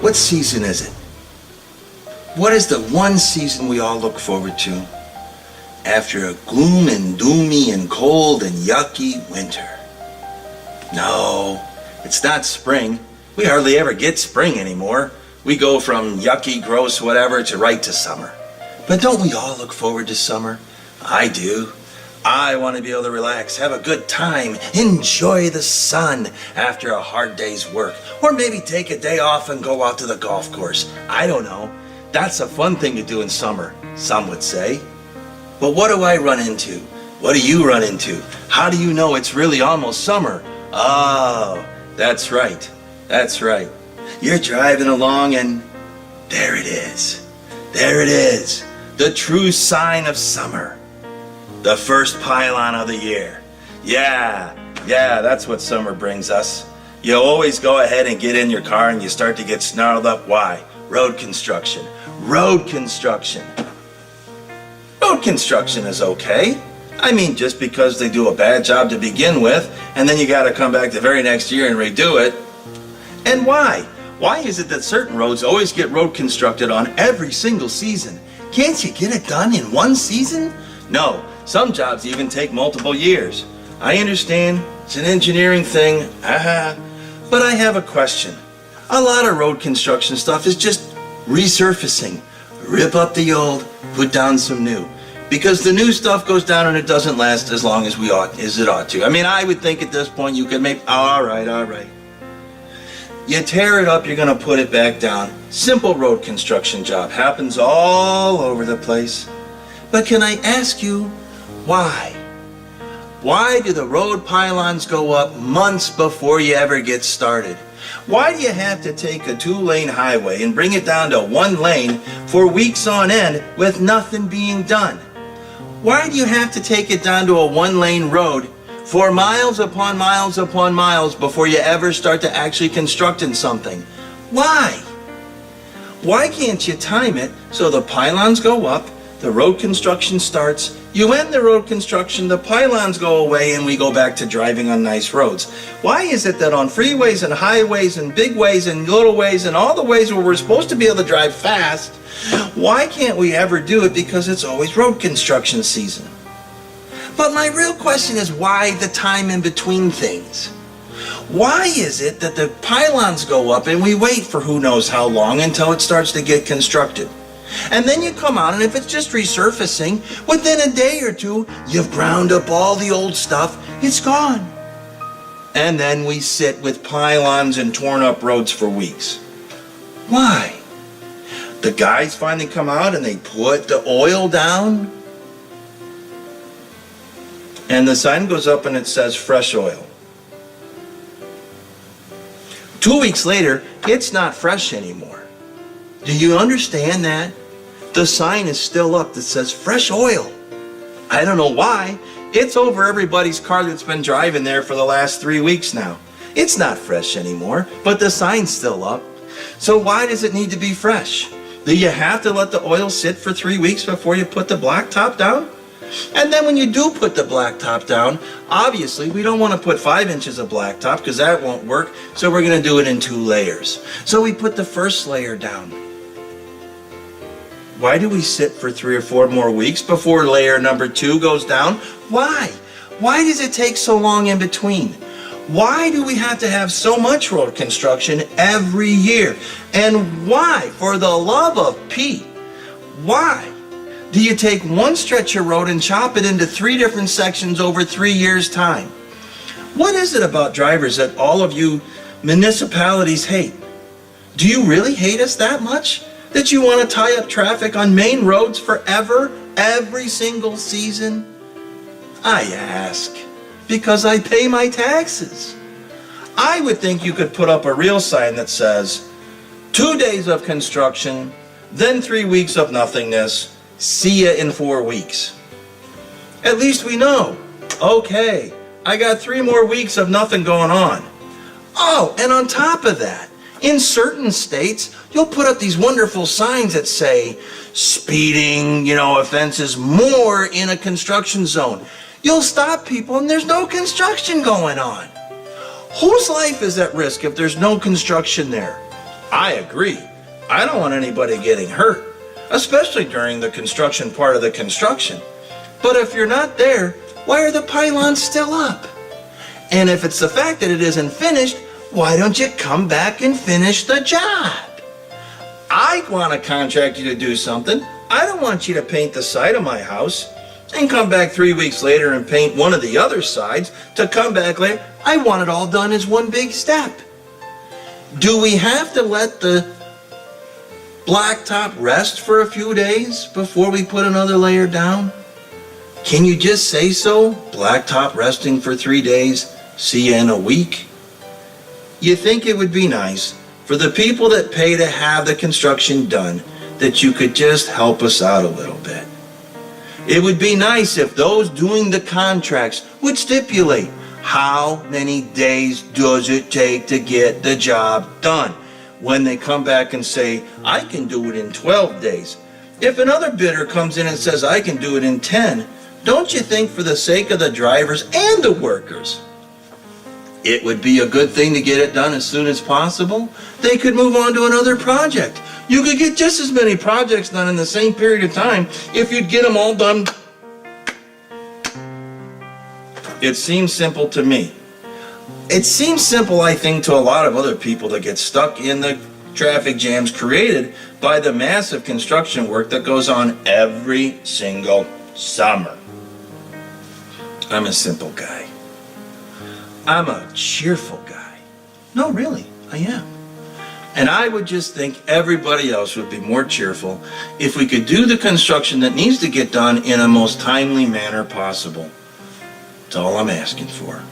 What season is it? What is the one season we all look forward to after a gloom and doomy and cold and yucky winter? No, it's not spring. We hardly ever get spring anymore. We go from yucky, gross, whatever to right to summer. But don't we all look forward to summer? I do. I want to be able to relax, have a good time, enjoy the sun after a hard day's work. Or maybe take a day off and go out to the golf course. I don't know. That's a fun thing to do in summer, some would say. But what do I run into? What do you run into? How do you know it's really almost summer? Oh, that's right. That's right. You're driving along and there it is. There it is. The true sign of summer. The first pylon of the year. Yeah, that's what summer brings us. You always go ahead and get in your car and you start to get snarled up. Why? Road construction. Road construction. Road construction is okay. I mean, just because they do a bad job to begin with, and then you got to come back the very next year and redo it. And why? Why is it that certain roads always get road constructed on every single season? Can't you get it done in one season? No, some jobs even take multiple years. I understand, it's an engineering thing, but I have a question. A lot of road construction stuff is just resurfacing. Rip up the old, put down some new. Because the new stuff goes down and it doesn't last as long as it ought to. I mean, I would think at this point you could make, all right. You tear it up, you're gonna put it back down. Simple road construction job, happens all over the place. But can I ask you, why? Why do the road pylons go up months before you ever get started? Why do you have to take a 2-lane highway and bring it down to 1 lane for weeks on end with nothing being done? Why do you have to take it down to a 1-lane road for miles upon miles upon miles before you ever start to actually constructing something? Why? Why can't you time it so the pylons go up, the road construction starts, you end the road construction, the pylons go away, and we go back to driving on nice roads? Why is it that on freeways and highways and big ways and little ways and all the ways where we're supposed to be able to drive fast, why can't we ever do it? Because it's always road construction season. But my real question is, why the time in between things? Why is it that the pylons go up and we wait for who knows how long until it starts to get constructed? And then you come out, and if it's just resurfacing, within a day or two, you've ground up all the old stuff, it's gone. And then we sit with pylons and torn up roads for weeks. Why? The guys finally come out and they put the oil down, and the sign goes up and it says fresh oil. 2 weeks later, it's not fresh anymore. Do you understand that? The sign is still up that says fresh oil. I don't know why. It's over everybody's car that's been driving there for the last 3 weeks now. It's not fresh anymore, but the sign's still up. So why does it need to be fresh? Do you have to let the oil sit for 3 weeks before you put the blacktop down? And then when you do put the blacktop down, obviously we don't want to put 5 inches of blacktop because that won't work, so we're going to do it in 2 layers. So we put the first layer down. Why do we sit for 3 or 4 more weeks before layer number 2 goes down? Why? Why does it take so long in between? Why do we have to have so much road construction every year? And why, for the love of Pete, why do you take one stretch of road and chop it into 3 different sections over 3 years' time? What is it about drivers that all of you municipalities hate? Do you really hate us that much? That you want to tie up traffic on main roads forever, every single season? I ask because I pay my taxes. I would think you could put up a real sign that says 2 days of construction, then 3 weeks of nothingness, see ya in 4 weeks. At least we know, okay, I got 3 more weeks of nothing going on. Oh, and on top of that, in certain states, you'll put up these wonderful signs that say speeding, offenses more in a construction zone. You'll stop people and there's no construction going on. Whose life is at risk if there's no construction there? I agree. I don't want anybody getting hurt, especially during the construction part of the construction. But if you're not there, why are the pylons still up? And if it's the fact that it isn't finished, why don't you come back and finish the job? I want to contract you to do something. I don't want you to paint the side of my house and come back 3 weeks later and paint one of the other sides to come back later. I want it all done as one big step. Do we have to let the blacktop rest for a few days before we put another layer down? Can you just say so? Blacktop resting for 3 days, see you in a week? You think it would be nice for the people that pay to have the construction done that you could just help us out a little bit. It would be nice if those doing the contracts would stipulate how many days does it take to get the job done. When they come back and say, I can do it in 12 days. If another bidder comes in and says, I can do it in 10, don't you think for the sake of the drivers and the workers, it would be a good thing to get it done as soon as possible? They could move on to another project. You could get just as many projects done in the same period of time if you'd get them all done. It seems simple to me. It seems simple, I think, to a lot of other people that get stuck in the traffic jams created by the massive construction work that goes on every single summer. I'm a simple guy. I'm a cheerful guy. No, really, I am. And I would just think everybody else would be more cheerful if we could do the construction that needs to get done in a most timely manner possible. That's all I'm asking for.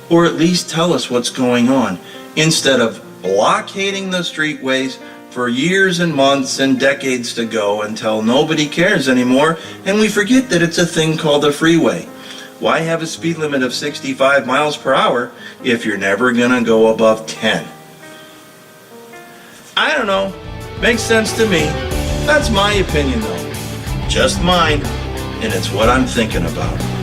Or at least tell us what's going on, instead of blockading the streetways for years and months and decades to go until nobody cares anymore and we forget that it's a thing called a freeway. Why have a speed limit of 65 miles per hour if you're never gonna go above 10? I don't know. Makes sense to me. That's my opinion though. Just mine, and it's what I'm thinking about.